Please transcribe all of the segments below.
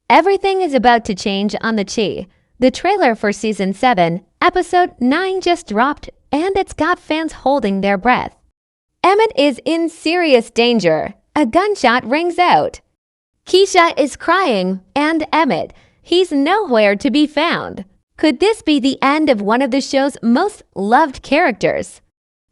Everything is about to change on the Chi. The trailer for Season 7, Episode 9 just dropped, and it's got fans holding their breath. Emmett is in serious danger. A gunshot rings out. Kiesha is crying, and Emmett, he's nowhere to be found. Could this be the end of one of the show's most loved characters?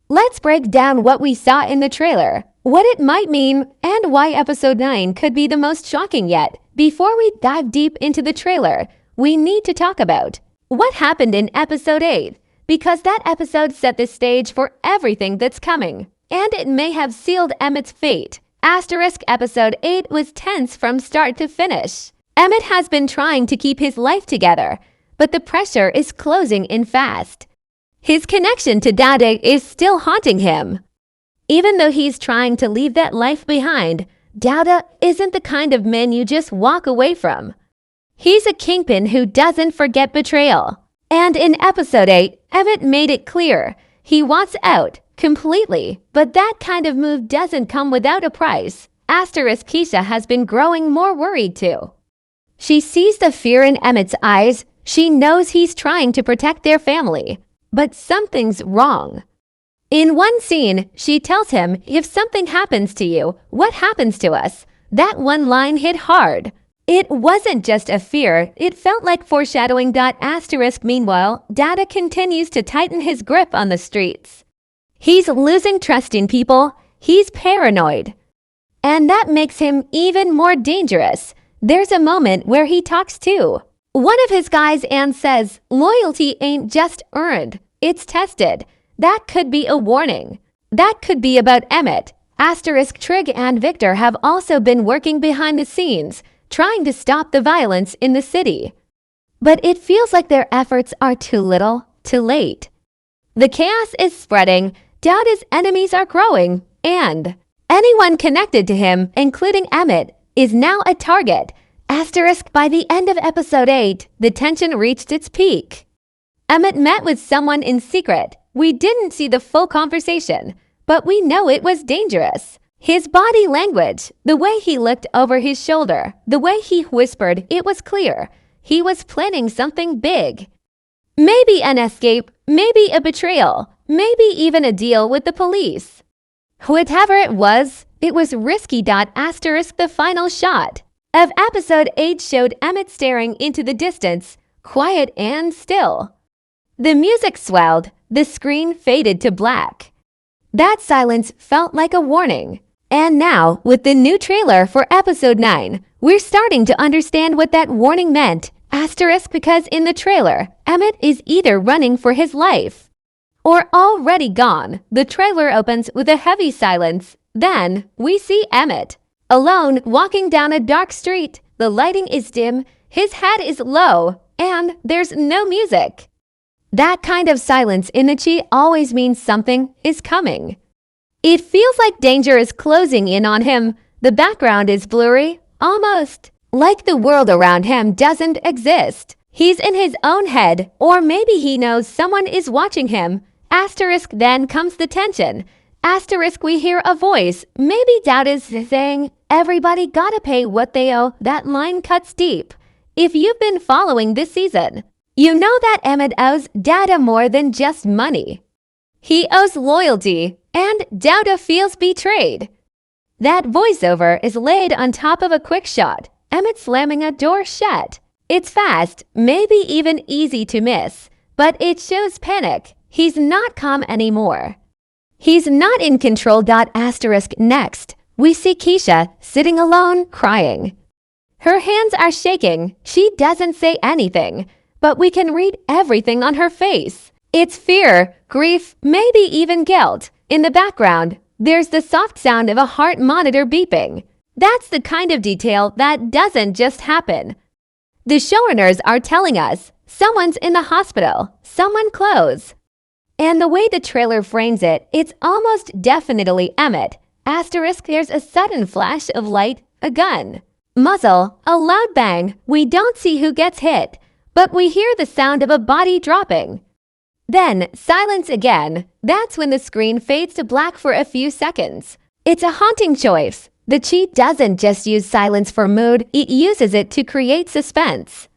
Let's break down what we saw in the trailer, what it might mean, and why Episode 9 could be the most shocking yet. Before we dive deep into the trailer, we need to talk about what happened in Episode 8, because that episode set the stage for everything that's coming, and it may have sealed Emmett's fate. Episode 8 was tense from start to finish. Emmett has been trying to keep his life together, but the pressure is closing in fast. His connection to Douda is still haunting him. Even though he's trying to leave that life behind, Douda isn't the kind of man you just walk away from. He's a kingpin who doesn't forget betrayal. And in Episode 8, Emmett made it clear he wants out completely, but that kind of move doesn't come without a price. Kiesha has been growing more worried too. She sees the fear in Emmett's eyes. She knows he's trying to protect their family, but something's wrong. In one scene, she tells him, "If something happens to you, what happens to us?" That one line hit hard. It wasn't just a fear, it felt like foreshadowing. Meanwhile, Douda continues to tighten his grip on the streets. He's losing trust in people, he's paranoid. And that makes him even more dangerous. There's a moment where he talks too. One of his guys and says, "Loyalty ain't just earned, it's tested." That could be a warning. That could be about Emmett. Trig and Victor have also been working behind the scenes, trying to stop the violence in the city. But it feels like their efforts are too little, too late. The chaos is spreading, Douda's enemies are growing, and anyone connected to him, including Emmett, is now a target. By the end of Episode 8, the tension reached its peak. Emmett met with someone in secret. We didn't see the full conversation, but we know it was dangerous. His body language, the way he looked over his shoulder, the way he whispered, it was clear. He was planning something big. Maybe an escape, maybe a betrayal, maybe even a deal with the police. Whatever it was risky. The final shot of Episode 8 showed Emmett staring into the distance, quiet and still. The music swelled, the screen faded to black. That silence felt like a warning. And now, with the new trailer for Episode 9, we're starting to understand what that warning meant. Because in the trailer, Emmett is either running for his life or already gone. The trailer opens with a heavy silence. Then, we see Emmett, alone, walking down a dark street. The lighting is dim, his head is low, and there's no music. That kind of silence in the Chi always means something is coming. It feels like danger is closing in on him. The background is blurry, almost like the world around him doesn't exist. He's in his own head, or maybe he knows someone is watching him. Then comes the tension. We hear a voice. Maybe Douda's saying, "Everybody gotta pay what they owe." That line cuts deep. If you've been following this season, you know that Emmett owes Douda more than just money. He owes loyalty, and Douda feels betrayed. That voiceover is laid on top of a quick shot. Emmett slamming a door shut. It's fast, maybe even easy to miss, but it shows panic. He's not calm anymore. He's not in control. Next, we see Kiesha sitting alone, crying. Her hands are shaking. She doesn't say anything, but we can read everything on her face. It's fear, grief, maybe even guilt. In the background, there's the soft sound of a heart monitor beeping. That's the kind of detail that doesn't just happen. The showrunners are telling us someone's in the hospital, someone close. And the way the trailer frames it, it's almost definitely Emmett. There's a sudden flash of light, a gun. Muzzle, a loud bang. We don't see who gets hit, but we hear the sound of a body dropping. Then, silence again. That's when the screen fades to black for a few seconds. It's a haunting choice. The cheat doesn't just use silence for mood, it uses it to create suspense.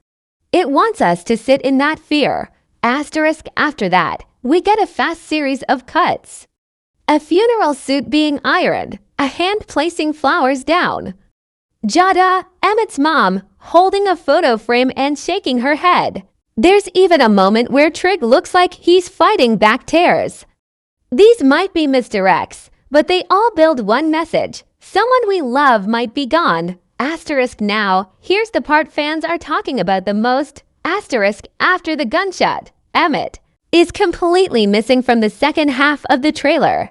It wants us to sit in that fear. Asterisk after that, we get a fast series of cuts. A funeral suit being ironed, a hand placing flowers down. Jada, Emmett's mom, holding a photo frame and shaking her head. There's even a moment where Trig looks like he's fighting back tears. These might be misdirects, but they all build one message. Someone we love might be gone. Asterisk now, here's the part fans are talking about the most. Asterisk after the gunshot. Emmett is completely missing from the second half of the trailer.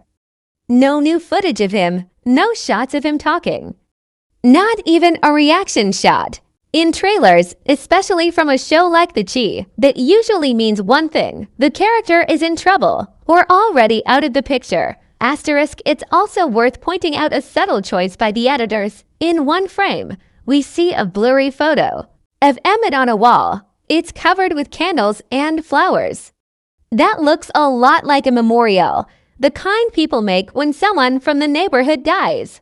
No new footage of him, no shots of him talking. Not even a reaction shot. In trailers, especially from a show like The Chi, that usually means one thing: the character is in trouble or already out of the picture. Asterisk, it's also worth pointing out a subtle choice by the editors. In one frame, we see a blurry photo of Emmett on a wall. It's covered with candles and flowers. That looks a lot like a memorial, the kind people make when someone from the neighborhood dies.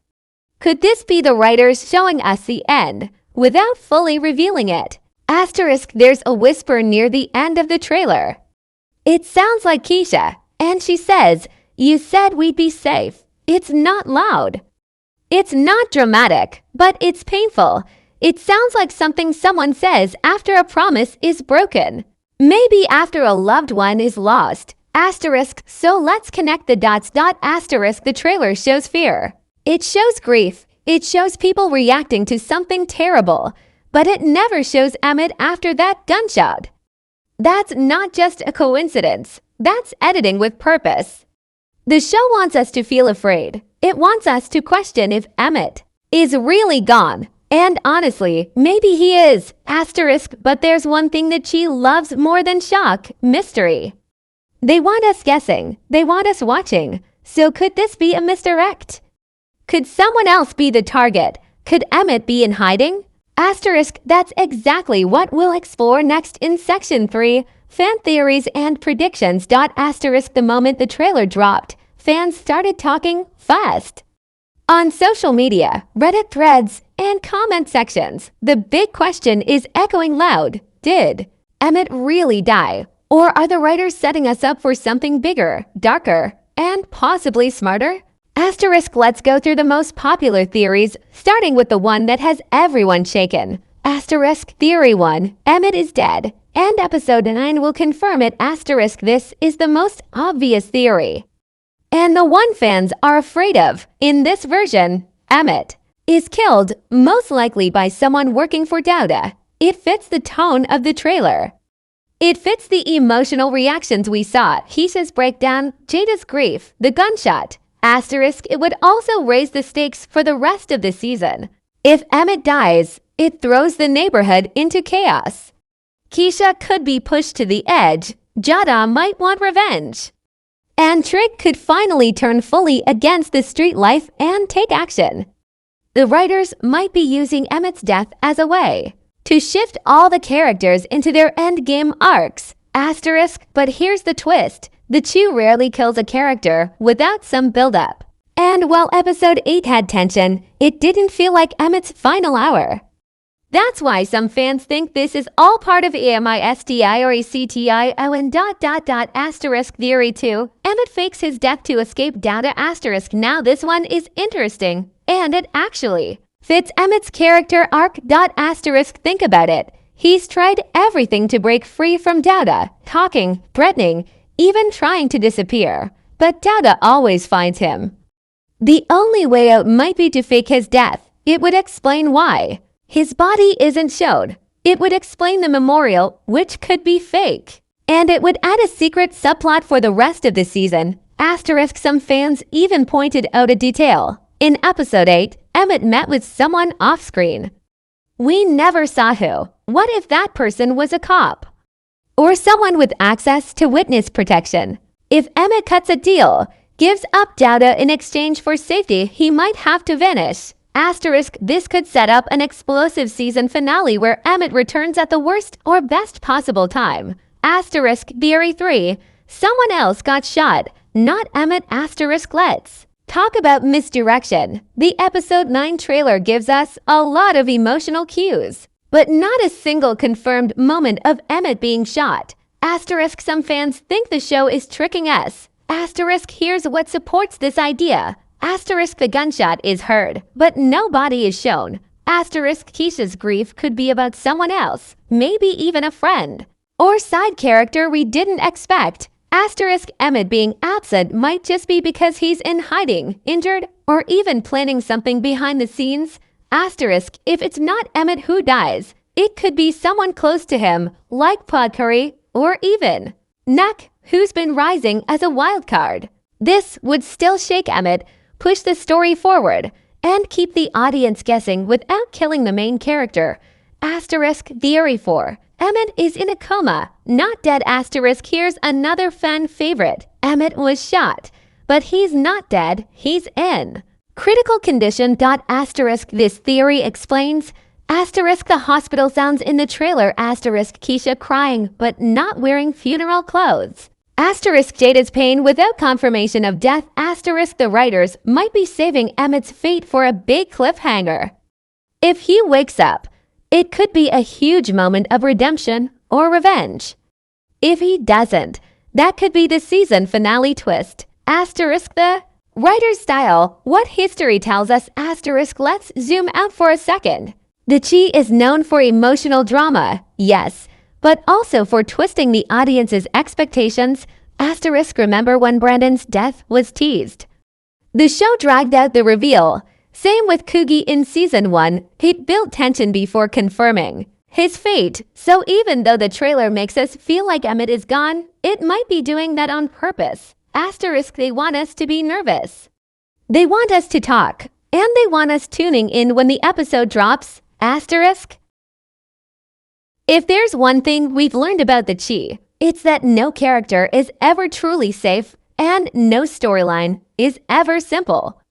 Could this be the writers showing us the end without fully revealing it? Asterisk, there's a whisper near the end of the trailer. It sounds like Kiesha, and she says, "You said we'd be safe." It's not loud. It's not dramatic, but it's painful. It sounds like something someone says after a promise is broken. Maybe after a loved one is lost. Asterisk, so let's connect the dots. Asterisk, the trailer shows fear. It shows grief. It shows people reacting to something terrible. But it never shows Emmett after that gunshot. That's not just a coincidence. That's editing with purpose. The show wants us to feel afraid. It wants us to question if Emmett is really gone. And honestly, maybe he is. Asterisk, but there's one thing that she loves more than shock: mystery. They want us guessing. They want us watching. So could this be a misdirect? Could someone else be the target? Could Emmett be in hiding? Asterisk, that's exactly what we'll explore next in Section 3, Fan Theories and Predictions. Asterisk, the moment the trailer dropped, fans started talking fast. On social media, Reddit threads, and comment sections, the big question is echoing loud: did Emmett really die? Or are the writers setting us up for something bigger, darker, and possibly smarter? Asterisk, let's go through the most popular theories, starting with the one that has everyone shaken. Asterisk, Theory 1, Emmett is dead, and Episode 9 will confirm it. Asterisk, this is the most obvious theory, and the one fans are afraid of. In this version, Emmett is killed, most likely by someone working for Douda. It fits the tone of the trailer. It fits the emotional reactions we saw: Kiesha's breakdown, Jada's grief, the gunshot. Asterisk, it would also raise the stakes for the rest of the season. If Emmett dies, it throws the neighborhood into chaos. Kiesha could be pushed to the edge. Jada might want revenge. And Trig could finally turn fully against the street life and take action. The writers might be using Emmett's death as a way to shift all the characters into their endgame arcs. Asterisk, but here's the twist: the Chew rarely kills a character without some build-up. And while Episode 8 had tension, it didn't feel like Emmett's final hour. That's why some fans think this is all part of EMISTI or ECTION. Asterisk, Theory 2, Emmett fakes his death to escape Douda. Asterisk, now this one is interesting, and it actually fits Emmett's character arc. Asterisk, think about it. He's tried everything to break free from Douda, talking, threatening, even trying to disappear. But Douda always finds him. The only way out might be to fake his death. It would explain why his body isn't showed. It would explain the memorial, which could be fake. And it would add a secret subplot for the rest of the season. Asterisk, some fans even pointed out a detail. In Episode 8, Emmett met with someone off-screen. We never saw who. What if that person was a cop? Or someone with access to witness protection? If Emmett cuts a deal, gives up Douda in exchange for safety, he might have to vanish. Asterisk, this could set up an explosive season finale where Emmett returns at the worst or best possible time. Asterisk, Theory 3, someone else got shot, not Emmett. Asterisk, let's Talk about misdirection. The episode 9 trailer gives us a lot of emotional cues, but not a single confirmed moment of Emmett being shot. Asterisk, some fans think the show is tricking us. Asterisk, here's what supports this idea. Asterisk, the gunshot is heard, but no body is shown. Asterisk, Kiesha's grief could be about someone else, maybe even a friend, or side character we didn't expect. Asterisk, Emmett being absent might just be because he's in hiding, injured, or even planning something behind the scenes. Asterisk, if it's not Emmett who dies, it could be someone close to him, like Podcurry, or even Nuck, who's been rising as a wild card. This would still shake Emmett, push the story forward, and keep the audience guessing without killing the main character. Asterisk, theory 4. Emmett is in a coma, not dead. Asterisk, here's another fan favorite. Emmett was shot, but he's not dead, he's in critical condition. Asterisk, this theory explains. Asterisk, the hospital sounds in the trailer. Asterisk, Kiesha crying, but not wearing funeral clothes. Asterisk, Jada's pain without confirmation of death. Asterisk, the writers might be saving Emmett's fate for a big cliffhanger. If he wakes up, it could be a huge moment of redemption or revenge. If he doesn't, that could be the season finale twist. Asterisk, the writer's style, what history tells us. Asterisk, let's zoom out for a second. The Chi is known for emotional drama, yes, but also for twisting the audience's expectations. Asterisk, remember when Brandon's death was teased? The show dragged out the reveal. Same with Coogie in season 1, it built tension before confirming his fate, so even though the trailer makes us feel like Emmett is gone, it might be doing that on purpose. Asterisk, they want us to be nervous. They want us to talk, and they want us tuning in when the episode drops. Asterisk. If there's one thing we've learned about the Chi, it's that no character is ever truly safe, and no storyline is ever simple.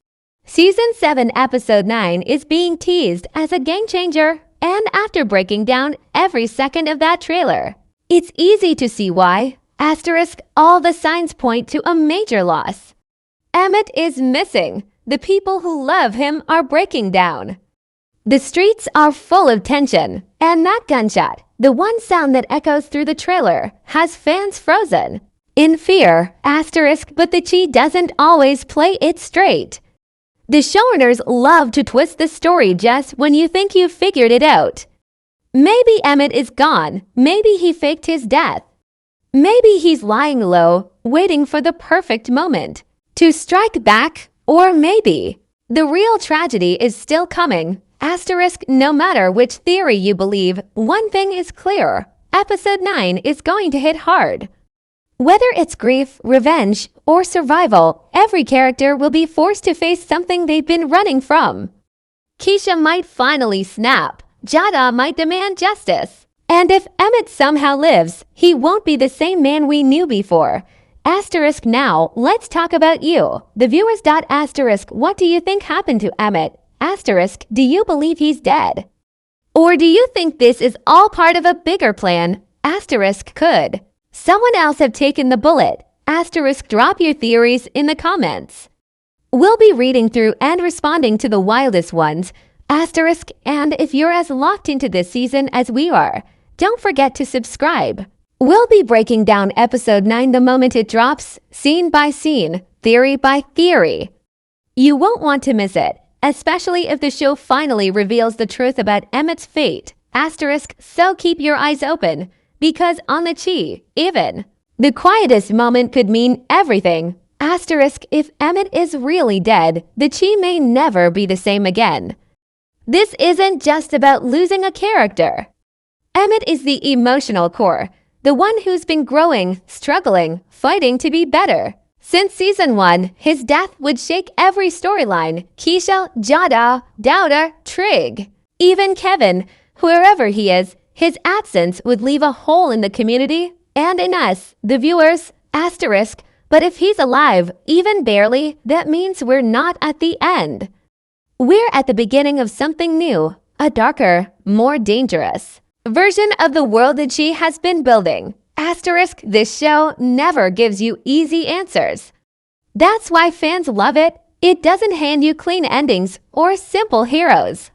Season 7, Episode 9 is being teased as a game changer, and after breaking down every second of that trailer, it's easy to see why. Asterisk, all the signs point to a major loss. Emmett is missing. The people who love him are breaking down. The streets are full of tension, and that gunshot, the one sound that echoes through the trailer, has fans frozen in fear. Asterisk, but the Chi doesn't always play it straight. The showrunners love to twist the story just when you think you've figured it out. Maybe Emmett is gone. Maybe he faked his death. Maybe he's lying low, waiting for the perfect moment to strike back. Or maybe the real tragedy is still coming. Asterisk, no matter which theory you believe, one thing is clear. Episode 9 is going to hit hard. Whether it's grief, revenge, or survival, every character will be forced to face something they've been running from. Kiesha might finally snap. Jada might demand justice. And if Emmett somehow lives, he won't be the same man we knew before. Asterisk, now, let's talk about you, the viewers. Asterisk, what do you think happened to Emmett? Asterisk, do you believe he's dead? Or do you think this is all part of a bigger plan? Asterisk, could someone else have taken the bullet? Asterisk, drop your theories in the comments. We'll be reading through and responding to the wildest ones. Asterisk, and if you're as locked into this season as we are, don't forget to subscribe. We'll be breaking down episode 9 the moment it drops, scene by scene, theory by theory. You won't want to miss it, especially if the show finally reveals the truth about Emmett's fate. Asterisk, so keep your eyes open, because on the Chi, even the quietest moment could mean everything. Asterisk, if Emmett is really dead, the Chi may never be the same again. This isn't just about losing a character. Emmett is the emotional core, the one who's been growing, struggling, fighting to be better. Since season 1, his death would shake every storyline. Kiesha, Jada, Douda, Trig, even Kevin, wherever he is, his absence would leave a hole in the community and in us, the viewers. Asterisk, but if he's alive, even barely, that means we're not at the end. We're at the beginning of something new, a darker, more dangerous version of the world that she has been building. Asterisk, this show never gives you easy answers. That's why fans love it It doesn't hand you clean endings or simple heroes.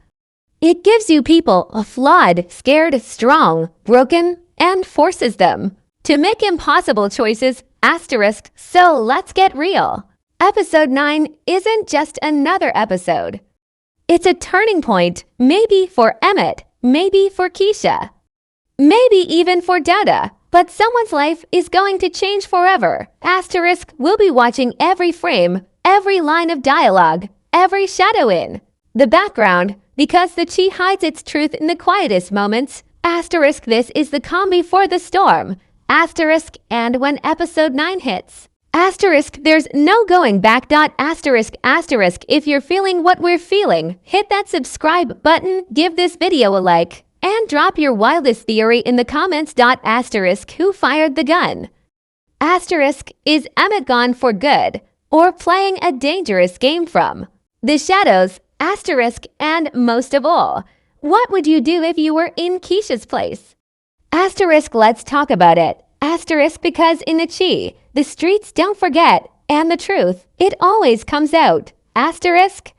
It gives you people a flawed, scared, strong, broken, and forces them to make impossible choices, asterisk, so let's get real. Episode 9 isn't just another episode. It's a turning point, maybe for Emmett, maybe for Kiesha, maybe even for Douda, but someone's life is going to change forever. Asterisk, we'll be watching every frame, every line of dialogue, every shadow in the background, because the chi hides its truth in the quietest moments. Asterisk, this is the calm before the storm. Asterisk, and when episode 9 hits. Asterisk, there's no going back. Asterisk, asterisk, if you're feeling what we're feeling, hit that subscribe button, give this video a like, and drop your wildest theory in the comments. Asterisk, who fired the gun? Asterisk, is Emmett gone for good, or playing a dangerous game from the shadows? Asterisk, and most of all, what would you do if you were in Kiesha's place? Asterisk, let's talk about it. Asterisk, because in the chi, the streets don't forget, and the truth, it always comes out. Asterisk.